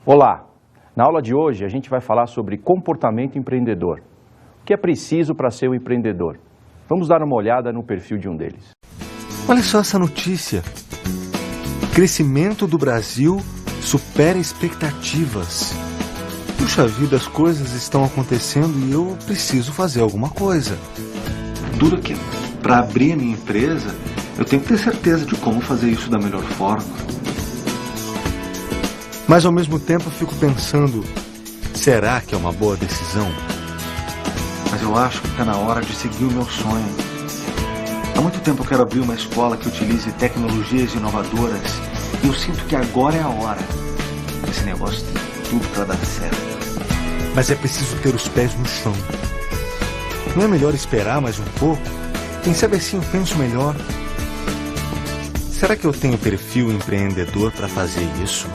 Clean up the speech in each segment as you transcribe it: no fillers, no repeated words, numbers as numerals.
Olá! Na aula de hoje a gente vai falar sobre comportamento empreendedor. O que é preciso para ser um empreendedor? Vamos dar uma olhada no perfil de um deles. Olha só essa notícia. Crescimento do Brasil supera expectativas. Puxa vida, as coisas estão acontecendo e eu preciso fazer alguma coisa. Duro que para abrir a minha empresa, eu tenho que ter certeza de como fazer isso da melhor forma. Mas ao mesmo tempo eu fico pensando, será que é uma boa decisão? Mas eu acho que está na hora de seguir o meu sonho. Há muito tempo eu quero abrir uma escola que utilize tecnologias inovadoras e eu sinto que agora é a hora. Esse negócio tem tudo para dar certo. Mas é preciso ter os pés no chão. Não é melhor esperar mais um pouco? Quem sabe assim eu penso melhor. Será que eu tenho perfil empreendedor para fazer isso?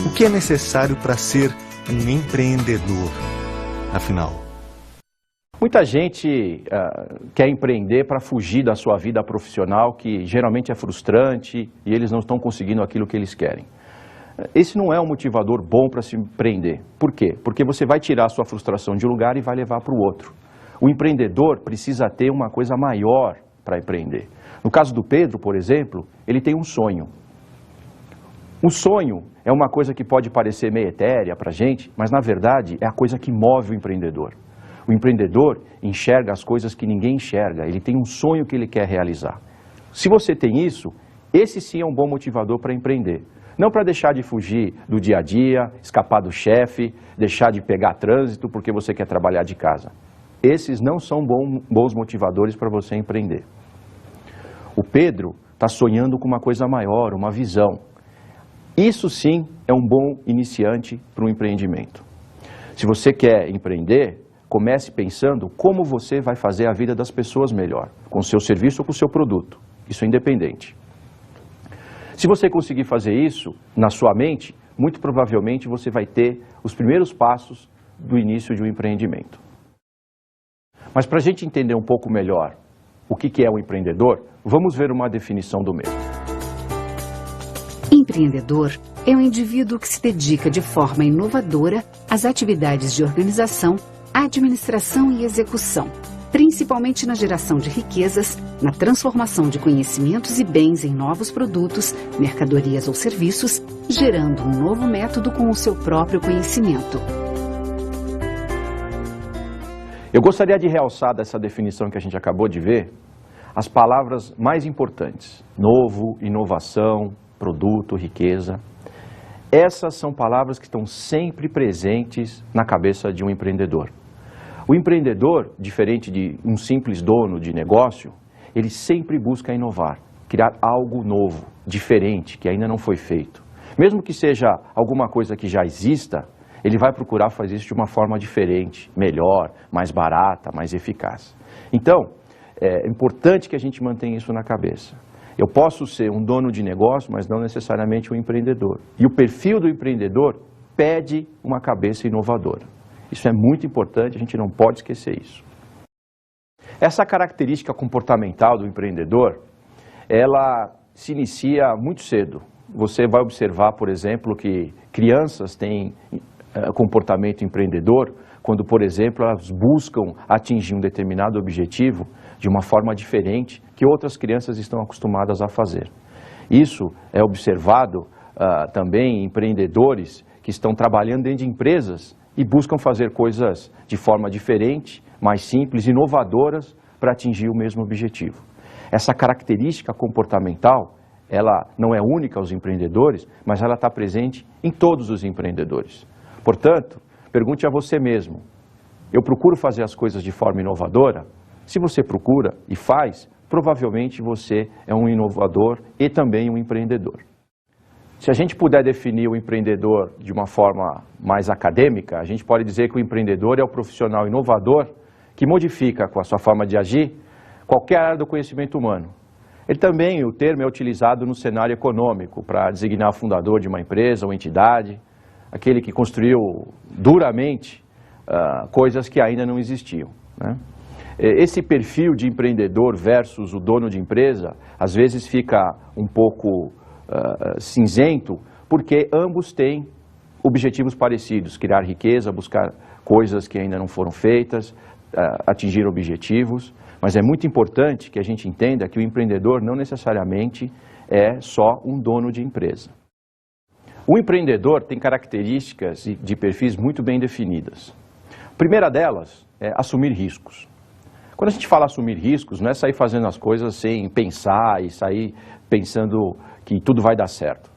O que é necessário para ser um empreendedor, afinal? Muita gente quer empreender para fugir da sua vida profissional, que geralmente é frustrante e eles não estão conseguindo aquilo que eles querem. Esse não é um motivador bom para se empreender. Por quê? Porque você vai tirar a sua frustração de um lugar e vai levar para o outro. O empreendedor precisa ter uma coisa maior para empreender. No caso do Pedro, por exemplo, ele tem um sonho. Um sonho é uma coisa que pode parecer meio etérea para a gente, mas na verdade é a coisa que move o empreendedor. O empreendedor enxerga as coisas que ninguém enxerga, ele tem um sonho que ele quer realizar. Se você tem isso, esse sim é um bom motivador para empreender. Não para deixar de fugir do dia a dia, escapar do chefe, deixar de pegar trânsito porque você quer trabalhar de casa. Esses não são bons motivadores para você empreender. O Pedro está sonhando com uma coisa maior, uma visão. Isso sim é um bom iniciante para um empreendimento. Se você quer empreender, comece pensando como você vai fazer a vida das pessoas melhor, com o seu serviço ou com o seu produto. Isso é independente. Se você conseguir fazer isso na sua mente, muito provavelmente você vai ter os primeiros passos do início de um empreendimento. Mas para a gente entender um pouco melhor o que é um empreendedor, vamos ver uma definição do mesmo. Empreendedor é um indivíduo que se dedica de forma inovadora às atividades de organização, administração e execução, principalmente na geração de riquezas, na transformação de conhecimentos e bens em novos produtos, mercadorias ou serviços, gerando um novo método com o seu próprio conhecimento. Eu gostaria de realçar dessa definição que a gente acabou de ver, as palavras mais importantes: novo, inovação, produto, riqueza. Essas são palavras que estão sempre presentes na cabeça de um empreendedor. O empreendedor, diferente de um simples dono de negócio, ele sempre busca inovar, criar algo novo, diferente, que ainda não foi feito. Mesmo que seja alguma coisa que já exista, ele vai procurar fazer isso de uma forma diferente, melhor, mais barata, mais eficaz. Então, é importante que a gente mantenha isso na cabeça. Eu posso ser um dono de negócio, mas não necessariamente um empreendedor. E o perfil do empreendedor pede uma cabeça inovadora. Isso é muito importante, a gente não pode esquecer isso. Essa característica comportamental do empreendedor, ela se inicia muito cedo. Você vai observar, por exemplo, que crianças têm comportamento empreendedor quando, por exemplo, elas buscam atingir um determinado objetivo de uma forma diferente que outras crianças estão acostumadas a fazer. Isso é observado também em empreendedores que estão trabalhando dentro de empresas e buscam fazer coisas de forma diferente, mais simples, inovadoras, para atingir o mesmo objetivo. Essa característica comportamental, ela não é única aos empreendedores, mas ela está presente em todos os empreendedores. Portanto, pergunte a você mesmo: eu procuro fazer as coisas de forma inovadora? Se você procura e faz, provavelmente você é um inovador e também um empreendedor. Se a gente puder definir o empreendedor de uma forma mais acadêmica, a gente pode dizer que o empreendedor é o profissional inovador que modifica com a sua forma de agir qualquer área do conhecimento humano. Ele também, o termo é utilizado no cenário econômico para designar o fundador de uma empresa ou entidade, aquele que construiu duramente coisas que ainda não existiam, né? Esse perfil de empreendedor versus o dono de empresa, às vezes fica um pouco cinzento, porque ambos têm objetivos parecidos, criar riqueza, buscar coisas que ainda não foram feitas, atingir objetivos, mas é muito importante que a gente entenda que o empreendedor não necessariamente é só um dono de empresa. O empreendedor tem características de perfis muito bem definidas. A primeira delas é assumir riscos. Quando a gente fala assumir riscos, não é sair fazendo as coisas sem pensar e sair pensando que tudo vai dar certo.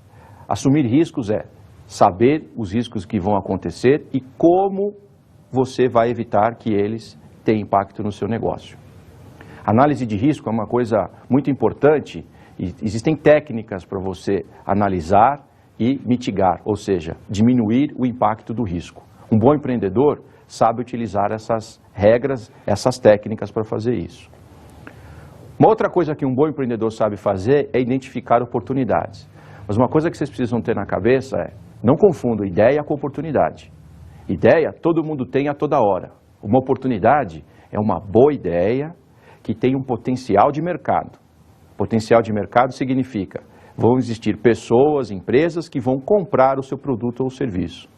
Assumir riscos é saber os riscos que vão acontecer e como você vai evitar que eles tenham impacto no seu negócio. Análise de risco é uma coisa muito importante e existem técnicas para você analisar e mitigar, ou seja, diminuir o impacto do risco. Um bom empreendedor sabe utilizar essas regras, essas técnicas para fazer isso. Uma outra coisa que um bom empreendedor sabe fazer é identificar oportunidades. Mas uma coisa que vocês precisam ter na cabeça é, não confundam ideia com oportunidade. Ideia todo mundo tem a toda hora. Uma oportunidade é uma boa ideia que tem um potencial de mercado. Potencial de mercado significa, vão existir pessoas, empresas que vão comprar o seu produto ou serviço.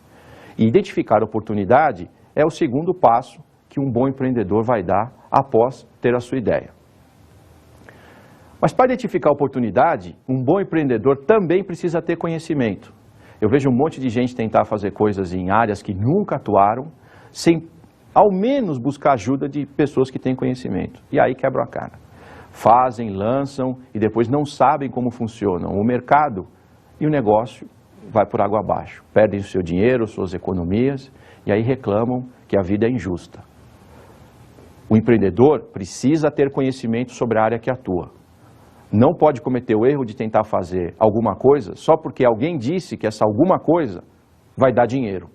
E identificar oportunidade é o segundo passo que um bom empreendedor vai dar após ter a sua ideia. Mas para identificar a oportunidade, um bom empreendedor também precisa ter conhecimento. Eu vejo um monte de gente tentar fazer coisas em áreas que nunca atuaram, sem ao menos buscar ajuda de pessoas que têm conhecimento. E aí quebram a cara. Fazem, lançam e depois não sabem como funcionam o mercado e o negócio vai por água abaixo. Perdem o seu dinheiro, suas economias e aí reclamam que a vida é injusta. O empreendedor precisa ter conhecimento sobre a área que atua. Não pode cometer o erro de tentar fazer alguma coisa só porque alguém disse que essa alguma coisa vai dar dinheiro.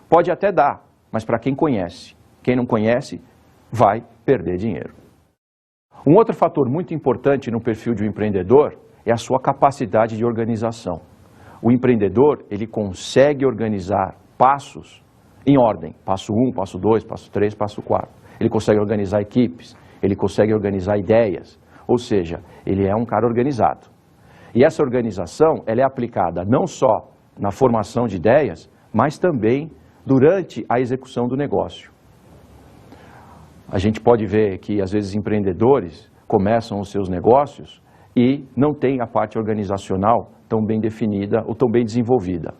Pode até dar, mas para quem conhece. Quem não conhece vai perder dinheiro. Um outro fator muito importante no perfil de um empreendedor é a sua capacidade de organização. O empreendedor, ele consegue organizar passos em ordem. Passo 1, passo 2, passo 3, passo 4. Ele consegue organizar equipes, ele consegue organizar ideias. Ou seja, ele é um cara organizado. E essa organização, ela é aplicada não só na formação de ideias, mas também durante a execução do negócio. A gente pode ver que, às vezes, empreendedores começam os seus negócios e não têm a parte organizacional tão bem definida ou tão bem desenvolvida.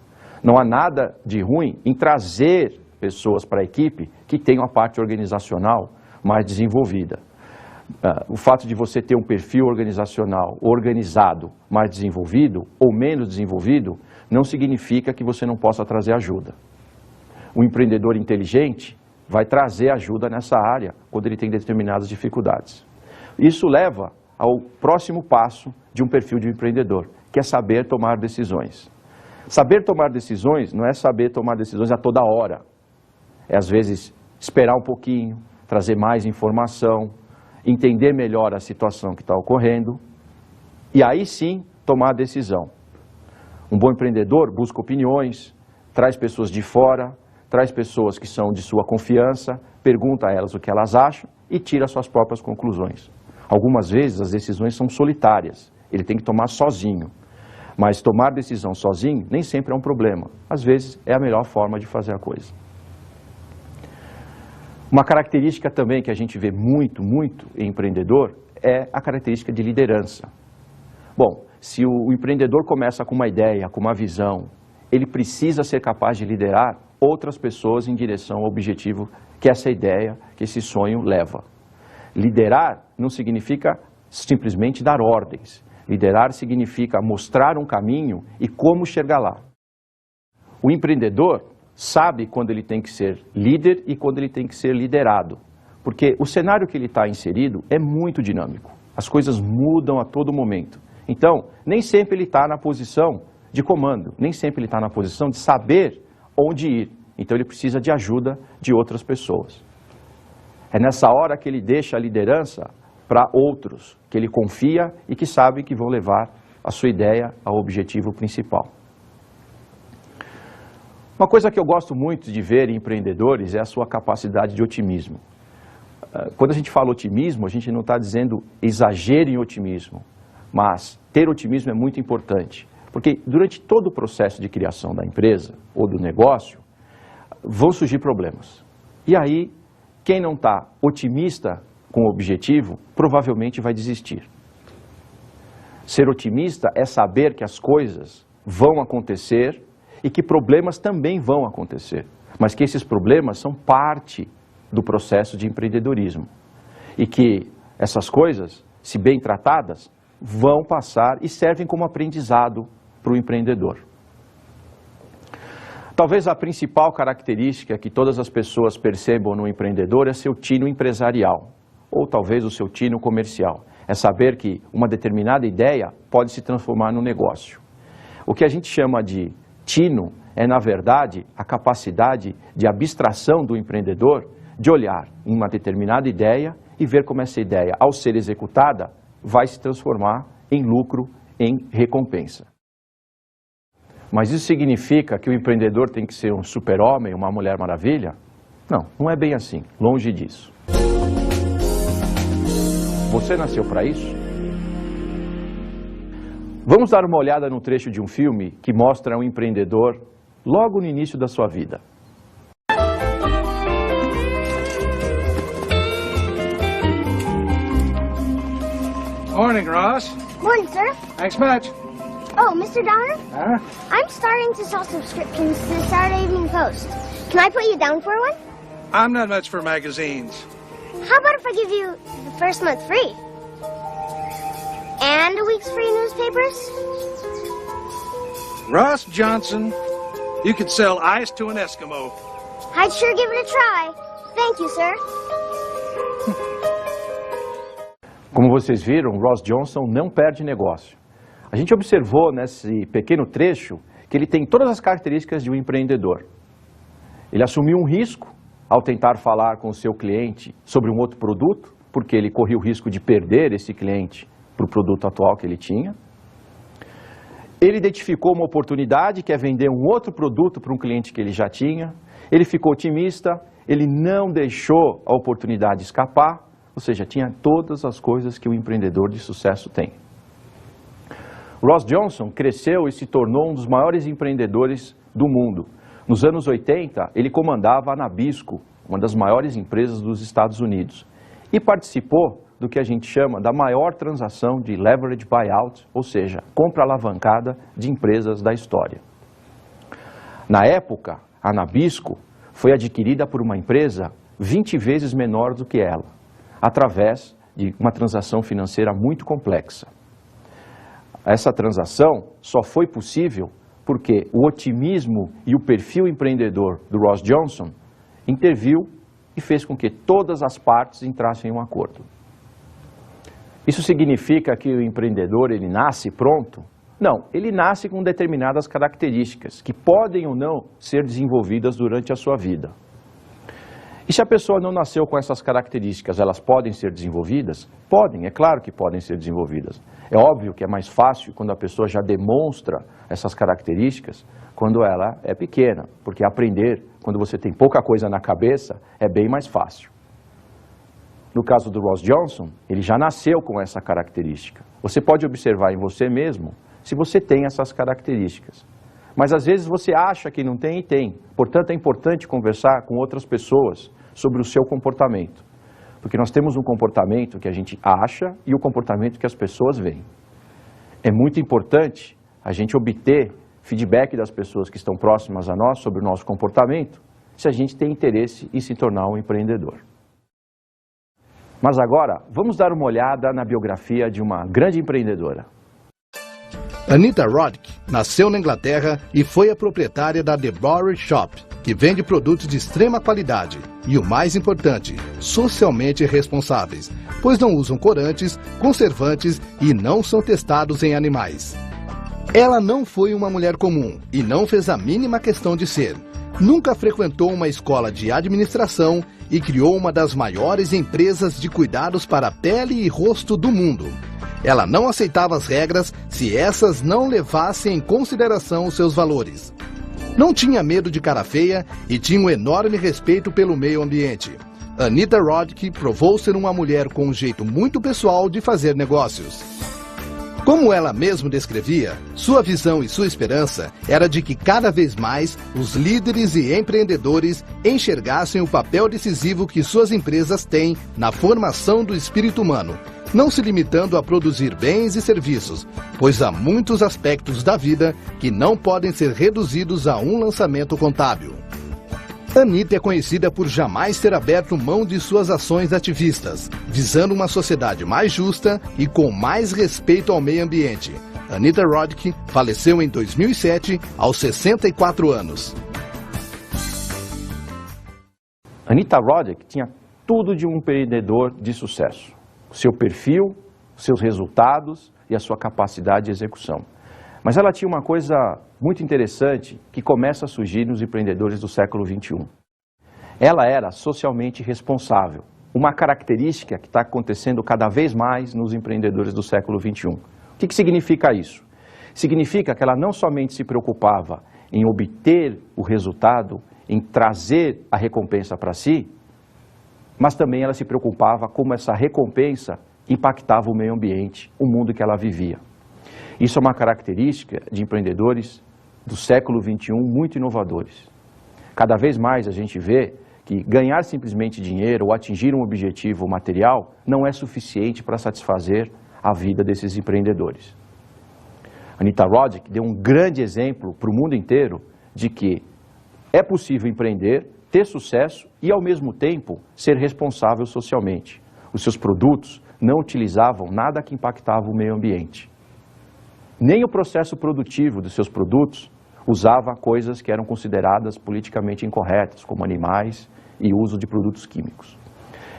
Não há nada de ruim em trazer pessoas para a equipe que tenham a parte organizacional mais desenvolvida. O fato de você ter um perfil organizacional organizado, mais desenvolvido ou menos desenvolvido, não significa que você não possa trazer ajuda. O empreendedor inteligente vai trazer ajuda nessa área quando ele tem determinadas dificuldades. Isso leva ao próximo passo de um perfil de empreendedor, que é saber tomar decisões. Saber tomar decisões não é saber tomar decisões a toda hora. É, às vezes, esperar um pouquinho, trazer mais informação, entender melhor a situação que está ocorrendo e aí sim tomar a decisão. Um bom empreendedor busca opiniões, traz pessoas de fora, traz pessoas que são de sua confiança, pergunta a elas o que elas acham e tira suas próprias conclusões. Algumas vezes as decisões são solitárias, ele tem que tomar sozinho. Mas tomar decisão sozinho nem sempre é um problema. Às vezes é a melhor forma de fazer a coisa. Uma característica também que a gente vê muito em empreendedor é a característica de liderança. Bom, se o empreendedor começa com uma ideia, com uma visão, ele precisa ser capaz de liderar outras pessoas em direção ao objetivo que essa ideia, que esse sonho leva. Liderar não significa simplesmente dar ordens. Liderar significa mostrar um caminho e como chegar lá. O empreendedor sabe quando ele tem que ser líder e quando ele tem que ser liderado. Porque o cenário que ele está inserido é muito dinâmico. As coisas mudam a todo momento. Então, nem sempre ele está na posição de comando, nem sempre ele está na posição de saber onde ir. Então, ele precisa de ajuda de outras pessoas. É nessa hora que ele deixa a liderança para outros, que ele confia e que sabe que vão levar a sua ideia ao objetivo principal. Uma coisa que eu gosto muito de ver em empreendedores é a sua capacidade de otimismo. Quando a gente fala otimismo, a gente não está dizendo exagero em otimismo, mas ter otimismo é muito importante, Porque durante todo o processo de criação da empresa ou do negócio, vão surgir problemas. E aí, quem não está otimista com o objetivo, provavelmente vai desistir. Ser otimista é saber que as coisas vão acontecer e que problemas também vão acontecer, mas que esses problemas são parte do processo de empreendedorismo e que essas coisas, se bem tratadas, vão passar e servem como aprendizado para o empreendedor. Talvez a principal característica que todas as pessoas percebam no empreendedor é seu tino empresarial, ou talvez o seu tino comercial. É saber que uma determinada ideia pode se transformar num negócio. O que a gente chama de tino é, na verdade, a capacidade de abstração do empreendedor de olhar em uma determinada ideia e ver como essa ideia, ao ser executada, vai se transformar em lucro, em recompensa. Mas isso significa que o empreendedor tem que ser um super-homem, uma mulher maravilha? Não, não é bem assim, longe disso. Você nasceu para isso? Vamos dar uma olhada no trecho de um filme que mostra um empreendedor logo no início da sua vida. Morning, Ross. Morning, sir. Thanks much. Oh, Mr. Donner? Huh? I'm starting to sell subscriptions to the Saturday Evening Post. Can I put you down for one? I'm not much for magazines. How about if I give you the first month free? And a week's free newspapers? Ross Johnson, you could sell ice to an Eskimo. I'd sure give it a try. Thank you, sir. Como vocês viram, Ross Johnson não perde negócio. A gente observou nesse pequeno trecho que ele tem todas as características de um empreendedor. Ele assumiu um risco ao tentar falar com o seu cliente sobre um outro produto, porque ele corria o risco de perder esse cliente para o produto atual que ele tinha. Ele identificou uma oportunidade, que é vender um outro produto para um cliente que ele já tinha. Ele ficou otimista, ele não deixou a oportunidade escapar, ou seja, tinha todas as coisas que um empreendedor de sucesso tem. Ross Johnson cresceu e se tornou um dos maiores empreendedores do mundo. Nos anos 80, ele comandava a Nabisco, uma das maiores empresas dos Estados Unidos, e participou do que a gente chama da maior transação de leverage buyout, ou seja, compra alavancada de empresas da história. Na época, a Nabisco foi adquirida por uma empresa 20 vezes menor do que ela, através de uma transação financeira muito complexa. Essa transação só foi possível porque o otimismo e o perfil empreendedor do Ross Johnson interviu e fez com que todas as partes entrassem em um acordo. Isso significa que o empreendedor ele nasce pronto? Não, ele nasce com determinadas características que podem ou não ser desenvolvidas durante a sua vida. E se a pessoa não nasceu com essas características, elas podem ser desenvolvidas? Podem, é claro que podem ser desenvolvidas. É óbvio que é mais fácil quando a pessoa já demonstra essas características quando ela é pequena, porque aprender, quando você tem pouca coisa na cabeça, é bem mais fácil. No caso do Ross Johnson, ele já nasceu com essa característica. Você pode observar em você mesmo se você tem essas características. Mas às vezes você acha que não tem e tem. Portanto, é importante conversar com outras pessoas sobre o seu comportamento. Porque nós temos um comportamento que a gente acha e o comportamento que as pessoas veem. É muito importante a gente obter feedback das pessoas que estão próximas a nós sobre o nosso comportamento, se a gente tem interesse em se tornar um empreendedor. Mas agora, vamos dar uma olhada na biografia de uma grande empreendedora. Anita Roddick nasceu na Inglaterra e foi a proprietária da The Bowery Shop, que vende produtos de extrema qualidade e, o mais importante, socialmente responsáveis, pois não usam corantes, conservantes e não são testados em animais. Ela não foi uma mulher comum e não fez a mínima questão de ser. Nunca frequentou uma escola de administração e criou uma das maiores empresas de cuidados para a pele e rosto do mundo. Ela não aceitava as regras se essas não levassem em consideração os seus valores. Não tinha medo de cara feia e tinha um enorme respeito pelo meio ambiente. Anita Roddick provou ser uma mulher com um jeito muito pessoal de fazer negócios. Como ela mesma descrevia, sua visão e sua esperança era de que cada vez mais os líderes e empreendedores enxergassem o papel decisivo que suas empresas têm na formação do espírito humano, não se limitando a produzir bens e serviços, pois há muitos aspectos da vida que não podem ser reduzidos a um lançamento contábil. Anitta é conhecida por jamais ter aberto mão de suas ações ativistas, visando uma sociedade mais justa e com mais respeito ao meio ambiente. Anitta Roddick faleceu em 2007, aos 64 anos. Anitta Roddick tinha tudo de um empreendedor de sucesso. O seu perfil, os seus resultados e a sua capacidade de execução. Mas ela tinha uma coisa muito interessante que começa a surgir nos empreendedores do século XXI. Ela era socialmente responsável, uma característica que está acontecendo cada vez mais nos empreendedores do século XXI. O que significa isso? Significa que ela não somente se preocupava em obter o resultado, em trazer a recompensa para si, mas também ela se preocupava como essa recompensa impactava o meio ambiente, o mundo que ela vivia. Isso é uma característica de empreendedores do século XXI muito inovadores. Cada vez mais a gente vê que ganhar simplesmente dinheiro ou atingir um objetivo material não é suficiente para satisfazer a vida desses empreendedores. Anitta Roddick deu um grande exemplo para o mundo inteiro de que é possível empreender, ter sucesso e, ao mesmo tempo, ser responsável socialmente. Os seus produtos não utilizavam nada que impactava o meio ambiente. Nem o processo produtivo dos seus produtos usava coisas que eram consideradas politicamente incorretas, como animais e uso de produtos químicos.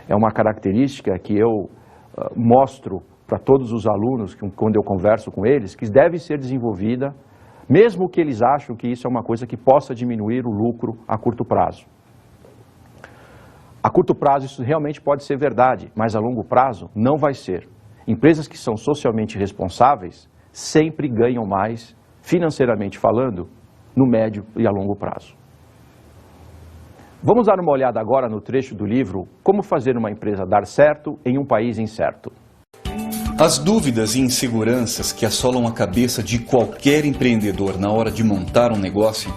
É uma característica que eu mostro para todos os alunos, quando eu converso com eles, que deve ser desenvolvida, mesmo que eles acham que isso é uma coisa que possa diminuir o lucro a curto prazo. A curto prazo isso realmente pode ser verdade, mas a longo prazo não vai ser. Empresas que são socialmente responsáveis sempre ganham mais, financeiramente falando, no médio e a longo prazo. Vamos dar uma olhada agora no trecho do livro Como Fazer uma Empresa Dar Certo em um País Incerto. As dúvidas e inseguranças que assolam a cabeça de qualquer empreendedor na hora de montar um negócio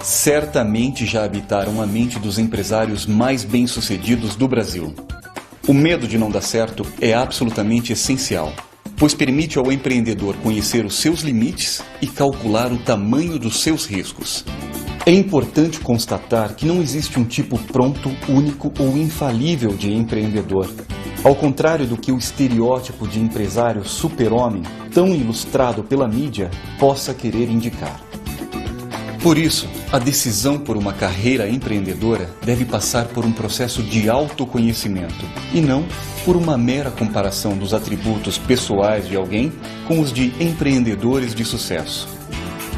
certamente já habitaram a mente dos empresários mais bem-sucedidos do Brasil. O medo de não dar certo é absolutamente essencial, pois permite ao empreendedor conhecer os seus limites e calcular o tamanho dos seus riscos. É importante constatar que não existe um tipo pronto, único ou infalível de empreendedor. Ao contrário do que o estereótipo de empresário super-homem, tão ilustrado pela mídia, possa querer indicar. Por isso, a decisão por uma carreira empreendedora deve passar por um processo de autoconhecimento e não por uma mera comparação dos atributos pessoais de alguém com os de empreendedores de sucesso.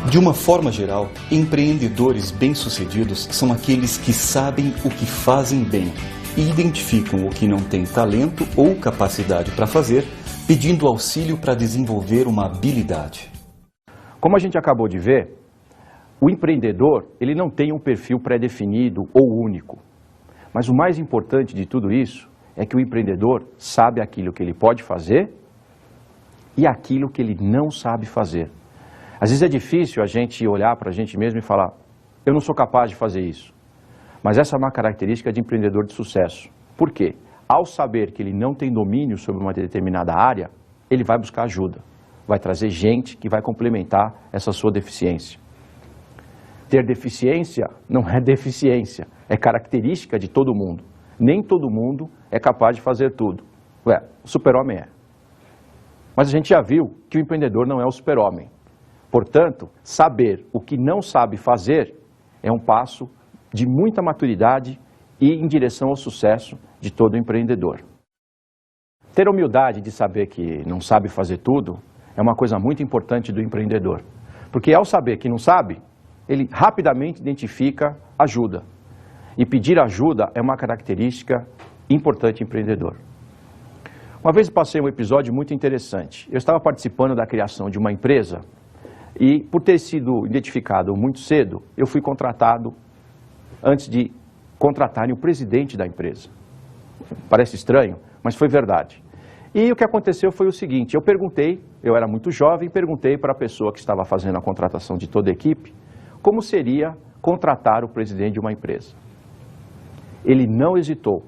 De uma forma geral, empreendedores bem-sucedidos são aqueles que sabem o que fazem bem e identificam o que não tem talento ou capacidade para fazer, pedindo auxílio para desenvolver uma habilidade. Como a gente acabou de ver, o empreendedor ele não tem um perfil pré-definido ou único. Mas o mais importante de tudo isso é que o empreendedor sabe aquilo que ele pode fazer e aquilo que ele não sabe fazer. Às vezes é difícil a gente olhar para a gente mesmo e falar, eu não sou capaz de fazer isso. Mas essa é uma característica de empreendedor de sucesso. Por quê? Ao saber que ele não tem domínio sobre uma determinada área, ele vai buscar ajuda. Vai trazer gente que vai complementar essa sua deficiência. Ter deficiência não é deficiência, é característica de todo mundo. Nem todo mundo é capaz de fazer tudo. Ué, o super-homem é. Mas a gente já viu que o empreendedor não é o super-homem. Portanto, saber o que não sabe fazer é um passo de muita maturidade e em direção ao sucesso de todo empreendedor. Ter a humildade de saber que não sabe fazer tudo é uma coisa muito importante do empreendedor. Porque ao saber que não sabe, ele rapidamente identifica ajuda. E pedir ajuda é uma característica importante empreendedor. Uma vez eu passei um episódio muito interessante. Eu estava participando da criação de uma empresa e, por ter sido identificado muito cedo, eu fui contratado antes de contratarem o presidente da empresa. Parece estranho, mas foi verdade. E o que aconteceu foi o seguinte, eu era muito jovem, perguntei para a pessoa que estava fazendo a contratação de toda a equipe, como seria contratar o presidente de uma empresa. Ele não hesitou.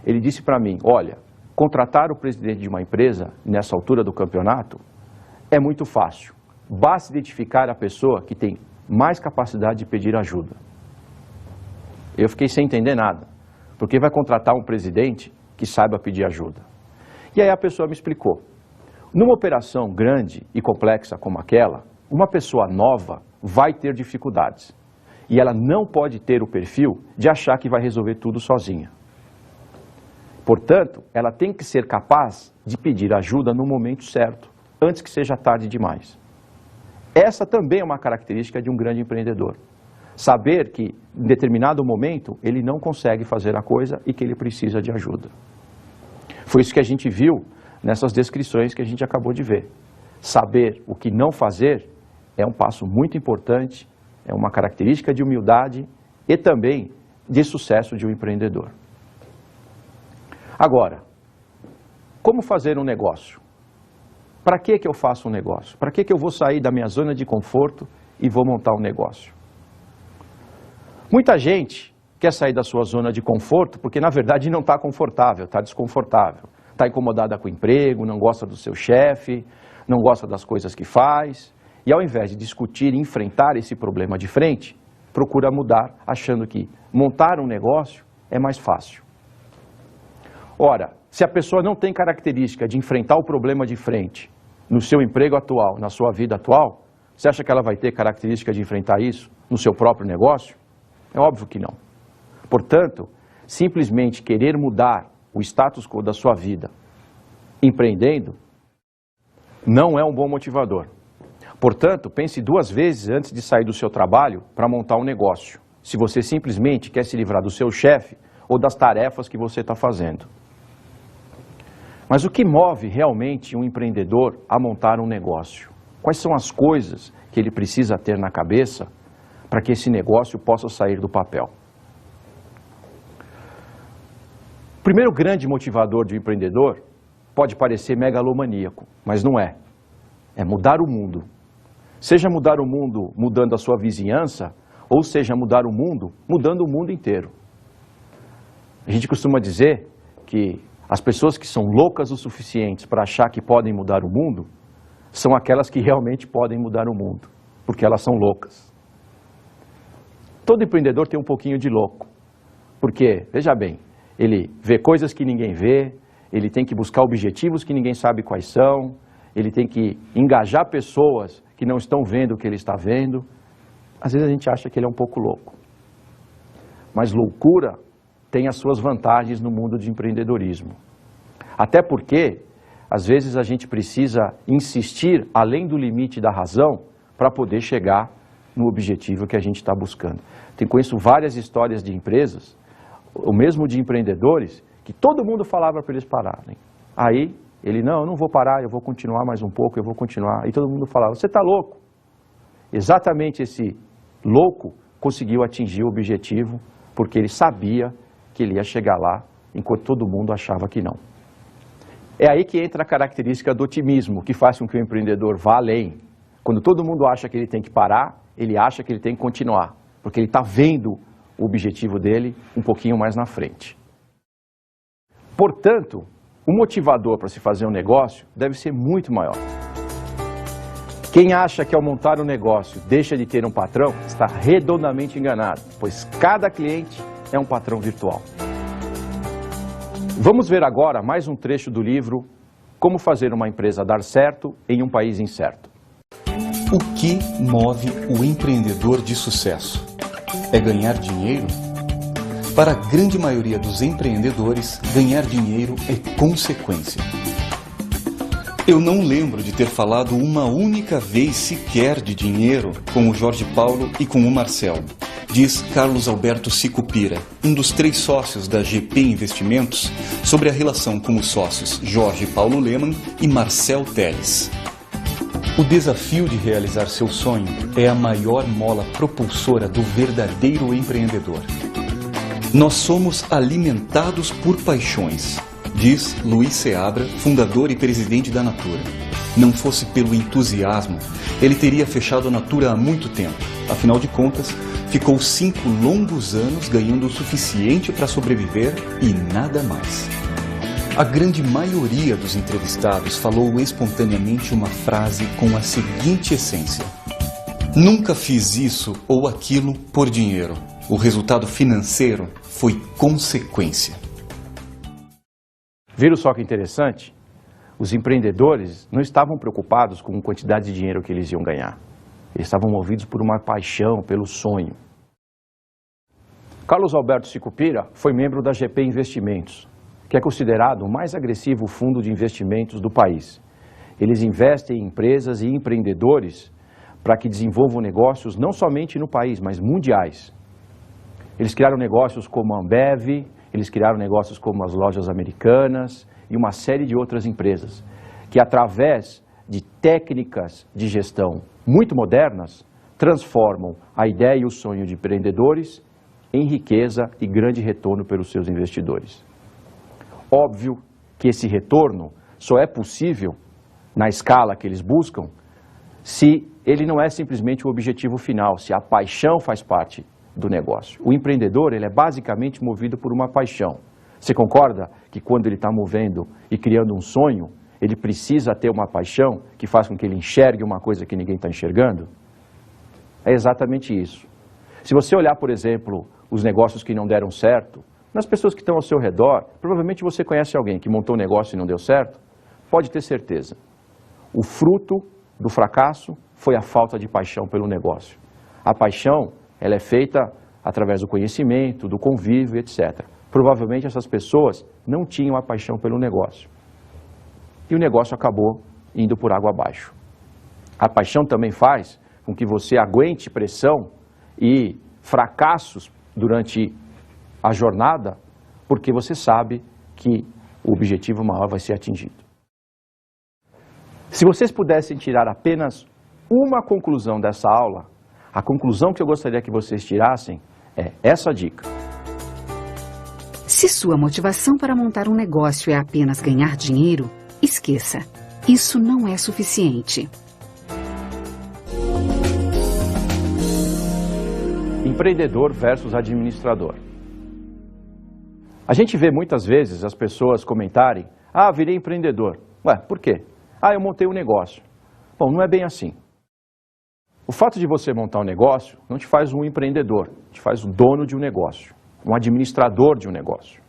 Ele disse para mim, olha, contratar o presidente de uma empresa, nessa altura do campeonato, é muito fácil. Basta identificar a pessoa que tem mais capacidade de pedir ajuda. Eu fiquei sem entender nada, porque vai contratar um presidente que saiba pedir ajuda. E aí a pessoa me explicou. Numa operação grande e complexa como aquela, uma pessoa nova vai ter dificuldades. E ela não pode ter o perfil de achar que vai resolver tudo sozinha. Portanto, ela tem que ser capaz de pedir ajuda no momento certo, antes que seja tarde demais. Essa também é uma característica de um grande empreendedor. Saber que, em determinado momento, ele não consegue fazer a coisa e que ele precisa de ajuda. Foi isso que a gente viu nessas descrições que a gente acabou de ver. Saber o que não fazer é um passo muito importante, é uma característica de humildade e também de sucesso de um empreendedor. Agora, como fazer um negócio? Para que eu faço um negócio? Para que eu vou sair da minha zona de conforto e vou montar um negócio? Muita gente quer sair da sua zona de conforto porque, na verdade, não está confortável, está desconfortável. Está incomodada com o emprego, não gosta do seu chefe, não gosta das coisas que faz. E ao invés de discutir e enfrentar esse problema de frente, procura mudar, achando que montar um negócio é mais fácil. Ora, se a pessoa não tem característica de enfrentar o problema de frente no seu emprego atual, na sua vida atual, você acha que ela vai ter característica de enfrentar isso no seu próprio negócio? É óbvio que não. Portanto, simplesmente querer mudar o status quo da sua vida empreendendo não é um bom motivador. Portanto, pense 2 vezes antes de sair do seu trabalho para montar um negócio, se você simplesmente quer se livrar do seu chefe ou das tarefas que você está fazendo. Mas o que move realmente um empreendedor a montar um negócio? Quais são as coisas que ele precisa ter na cabeça para que esse negócio possa sair do papel? O primeiro grande motivador de um empreendedor pode parecer megalomaníaco, mas não é. É mudar o mundo. Seja mudar o mundo mudando a sua vizinhança, ou seja mudar o mundo mudando o mundo inteiro. A gente costuma dizer que as pessoas que são loucas o suficiente para achar que podem mudar o mundo são aquelas que realmente podem mudar o mundo, porque elas são loucas. Todo empreendedor tem um pouquinho de louco, porque, veja bem, ele vê coisas que ninguém vê, ele tem que buscar objetivos que ninguém sabe quais são, ele tem que engajar pessoas que não estão vendo o que ele está vendo. Às vezes a gente acha que ele é um pouco louco. Mas loucura tem as suas vantagens no mundo de empreendedorismo. Até porque, às vezes, a gente precisa insistir além do limite da razão para poder chegar no objetivo que a gente está buscando. Conheço várias histórias de empresas, ou mesmo de empreendedores, que todo mundo falava para eles pararem. Aí, ele, não, eu não vou parar, eu vou continuar mais um pouco, eu vou continuar. E todo mundo falava, você está louco? Exatamente esse louco conseguiu atingir o objetivo, porque ele sabia que ele ia chegar lá, enquanto todo mundo achava que não. É aí que entra a característica do otimismo, que faz com que o empreendedor vá além. Quando todo mundo acha que ele tem que parar, ele acha que ele tem que continuar, porque ele está vendo o objetivo dele um pouquinho mais na frente. Portanto, o motivador para se fazer um negócio deve ser muito maior. Quem acha que ao montar um negócio deixa de ter um patrão, está redondamente enganado, pois cada cliente é um patrão virtual. Vamos ver agora mais um trecho do livro Como Fazer uma Empresa Dar Certo em um País Incerto. O que move o empreendedor de sucesso? É ganhar dinheiro? Para a grande maioria dos empreendedores, ganhar dinheiro é consequência. Eu não lembro de ter falado uma única vez sequer de dinheiro com o Jorge Paulo e com o Marcel, diz Carlos Alberto Sicupira, um dos 3 sócios da GP Investimentos, sobre a relação com os sócios Jorge Paulo Lemann e Marcel Teles. O desafio de realizar seu sonho é a maior mola propulsora do verdadeiro empreendedor. Nós somos alimentados por paixões Diz Luiz Seabra, fundador e presidente da Natura. Não fosse pelo entusiasmo, ele teria fechado a Natura há muito tempo. Afinal de contas, ficou 5 longos anos ganhando o suficiente para sobreviver e nada mais. A grande maioria dos entrevistados falou espontaneamente uma frase com a seguinte essência: nunca fiz isso ou aquilo por dinheiro. O resultado financeiro foi consequência. Viram só que interessante? Os empreendedores não estavam preocupados com a quantidade de dinheiro que eles iam ganhar. Eles estavam movidos por uma paixão, pelo sonho. Carlos Alberto Sicupira foi membro da GP Investimentos, que é considerado o mais agressivo fundo de investimentos do país. Eles investem em empresas e empreendedores para que desenvolvam negócios não somente no país, mas mundiais. Eles criaram negócios como a Ambev, eles criaram negócios como as lojas americanas e uma série de outras empresas, que através de técnicas de gestão muito modernas, transformam a ideia e o sonho de empreendedores em riqueza e grande retorno pelos seus investidores. Óbvio que esse retorno só é possível, na escala que eles buscam, se ele não é simplesmente o objetivo final, se a paixão faz parte do negócio. O empreendedor, ele é basicamente movido por uma paixão. Você concorda que quando ele está movendo e criando um sonho, ele precisa ter uma paixão que faz com que ele enxergue uma coisa que ninguém está enxergando? É exatamente isso. Se você olhar, por exemplo, os negócios que não deram certo, nas pessoas que estão ao seu redor, provavelmente você conhece alguém que montou um negócio e não deu certo, pode ter certeza. O fruto do fracasso foi a falta de paixão pelo negócio. A paixão, ela é feita através do conhecimento, do convívio, etc. Provavelmente essas pessoas não tinham a paixão pelo negócio. E o negócio acabou indo por água abaixo. A paixão também faz com que você aguente pressão e fracassos durante a jornada, porque você sabe que o objetivo maior vai ser atingido. Se vocês pudessem tirar apenas uma conclusão dessa aula, a conclusão que eu gostaria que vocês tirassem é essa dica. Se sua motivação para montar um negócio é apenas ganhar dinheiro, esqueça. Isso não é suficiente. Empreendedor versus administrador. A gente vê muitas vezes as pessoas comentarem: ah, virei empreendedor. Ué, por quê? Ah, eu montei um negócio. Bom, não é bem assim. O fato de você montar um negócio não te faz um empreendedor, te faz um dono de um negócio, um administrador de um negócio.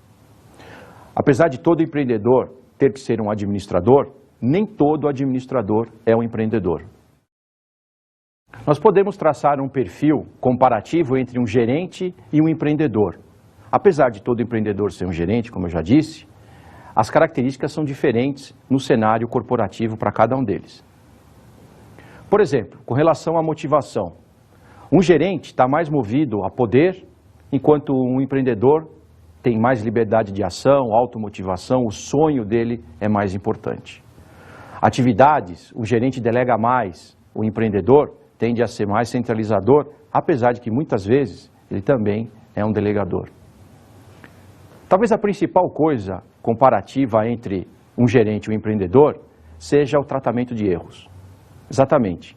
Apesar de todo empreendedor ter que ser um administrador, nem todo administrador é um empreendedor. Nós podemos traçar um perfil comparativo entre um gerente e um empreendedor. Apesar de todo empreendedor ser um gerente, como eu já disse, as características são diferentes no cenário corporativo para cada um deles. Por exemplo, com relação à motivação, um gerente está mais movido a poder, enquanto um empreendedor tem mais liberdade de ação, automotivação, o sonho dele é mais importante. Atividades, o gerente delega mais, o empreendedor tende a ser mais centralizador, apesar de que muitas vezes ele também é um delegador. Talvez a principal coisa comparativa entre um gerente e um empreendedor seja o tratamento de erros. Exatamente.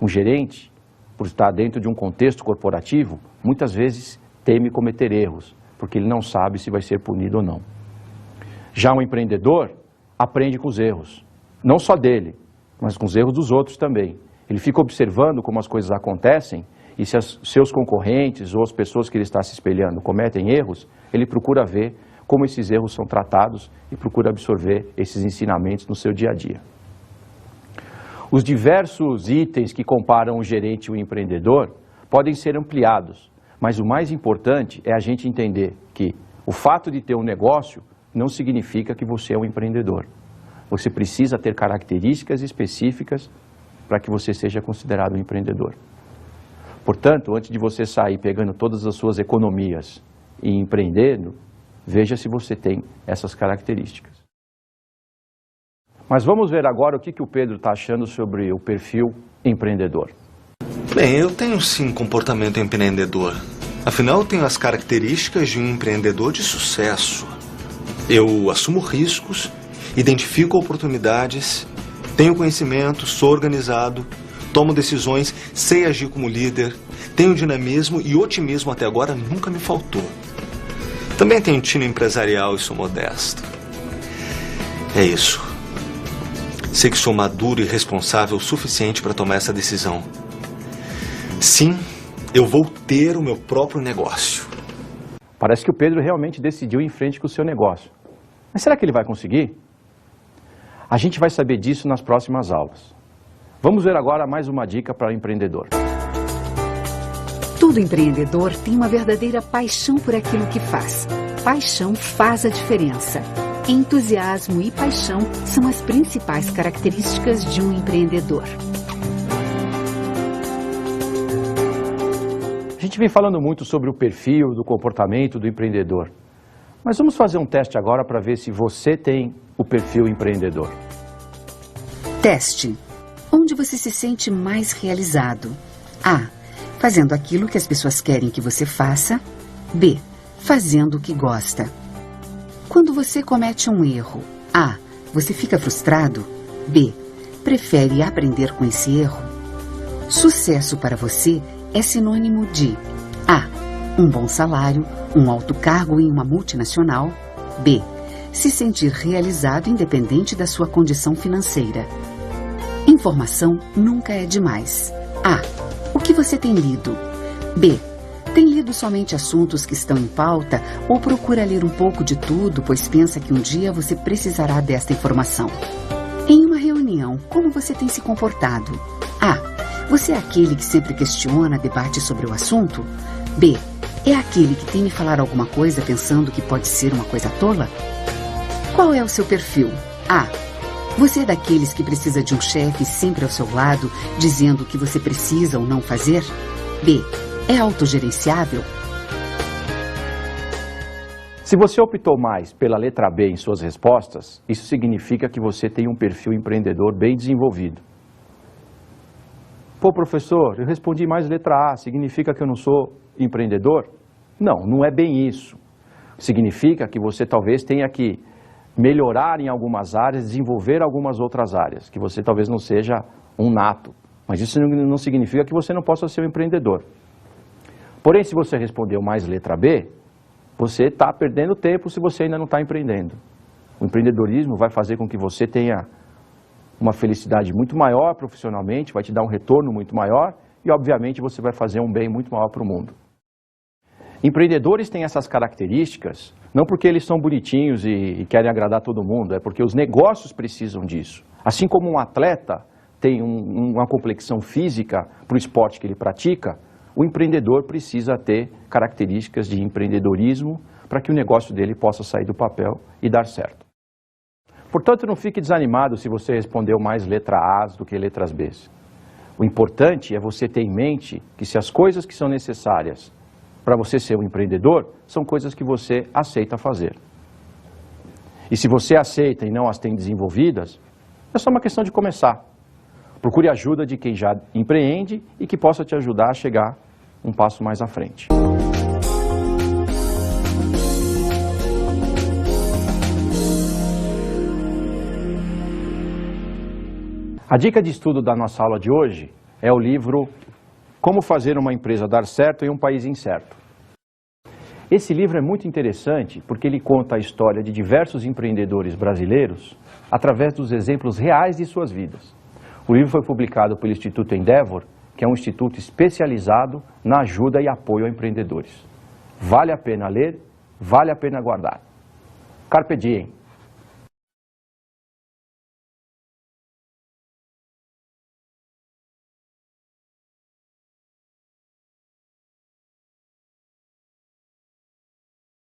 Um gerente, por estar dentro de um contexto corporativo, muitas vezes teme cometer erros, porque ele não sabe se vai ser punido ou não. Já um empreendedor aprende com os erros, não só dele, mas com os erros dos outros também. Ele fica observando como as coisas acontecem e se seus concorrentes ou as pessoas que ele está se espelhando cometem erros, ele procura ver como esses erros são tratados e procura absorver esses ensinamentos no seu dia a dia. Os diversos itens que comparam o gerente e o empreendedor podem ser ampliados, mas o mais importante é a gente entender que o fato de ter um negócio não significa que você é um empreendedor. Você precisa ter características específicas para que você seja considerado um empreendedor. Portanto, antes de você sair pegando todas as suas economias e empreendendo, veja se você tem essas características. Mas vamos ver agora o que o Pedro está achando sobre o perfil empreendedor. Bem, eu tenho sim comportamento empreendedor. Afinal, eu tenho as características de um empreendedor de sucesso. Eu assumo riscos, identifico oportunidades, tenho conhecimento, sou organizado, tomo decisões, sei agir como líder, tenho dinamismo e otimismo até agora nunca me faltou. Também tenho tino empresarial e sou modesto. É isso. Sei que sou maduro e responsável o suficiente para tomar essa decisão. Sim, eu vou ter o meu próprio negócio. Parece que o Pedro realmente decidiu ir em frente com o seu negócio. Mas será que ele vai conseguir? A gente vai saber disso nas próximas aulas. Vamos ver agora mais uma dica para o empreendedor. Todo empreendedor tem uma verdadeira paixão por aquilo que faz. Paixão faz a diferença. Entusiasmo e paixão são as principais características de um empreendedor. A gente vem falando muito sobre o perfil, do comportamento do empreendedor. Mas vamos fazer um teste agora para ver se você tem o perfil empreendedor. Teste. Onde você se sente mais realizado? A. Fazendo aquilo que as pessoas querem que você faça. B. Fazendo o que gosta. Quando você comete um erro, A. Você fica frustrado? B. Prefere aprender com esse erro? Sucesso para você é sinônimo de A. Um bom salário, um alto cargo em uma multinacional. B. Se sentir realizado independente da sua condição financeira. Informação nunca é demais. A. O que você tem lido? B. Tem lido somente assuntos que estão em pauta ou procura ler um pouco de tudo, pois pensa que um dia você precisará desta informação? Em uma reunião, como você tem se comportado? A. Você é aquele que sempre questiona, debate sobre o assunto? B. É aquele que tem me falar alguma coisa pensando que pode ser uma coisa tola? Qual é o seu perfil? A. Você é daqueles que precisa de um chefe sempre ao seu lado, dizendo o que você precisa ou não fazer? B. É autogerenciável? Se você optou mais pela letra B em suas respostas, isso significa que você tem um perfil empreendedor bem desenvolvido. Pô, professor, eu respondi mais letra A, significa que eu não sou empreendedor? Não, não é bem isso. Significa que você talvez tenha que melhorar em algumas áreas, desenvolver algumas outras áreas, que você talvez não seja um nato. Mas isso não significa que você não possa ser um empreendedor. Porém, se você respondeu mais letra B, você está perdendo tempo se você ainda não está empreendendo. O empreendedorismo vai fazer com que você tenha uma felicidade muito maior profissionalmente, vai te dar um retorno muito maior e, obviamente, você vai fazer um bem muito maior para o mundo. Empreendedores têm essas características não porque eles são bonitinhos e querem agradar todo mundo, é porque os negócios precisam disso. Assim como um atleta tem uma complexão física para o esporte que ele pratica, o empreendedor precisa ter características de empreendedorismo para que o negócio dele possa sair do papel e dar certo. Portanto, não fique desanimado se você respondeu mais letra A do que letras B. O importante é você ter em mente que se as coisas que são necessárias para você ser um empreendedor são coisas que você aceita fazer. E se você aceita e não as tem desenvolvidas, é só uma questão de começar. Procure ajuda de quem já empreende e que possa te ajudar a chegar um passo mais à frente. A dica de estudo da nossa aula de hoje é o livro Como Fazer uma Empresa Dar Certo em um País Incerto. Esse livro é muito interessante porque ele conta a história de diversos empreendedores brasileiros através dos exemplos reais de suas vidas. O livro foi publicado pelo Instituto Endeavor, que é um instituto especializado na ajuda e apoio a empreendedores. Vale a pena ler, vale a pena guardar. Carpe diem!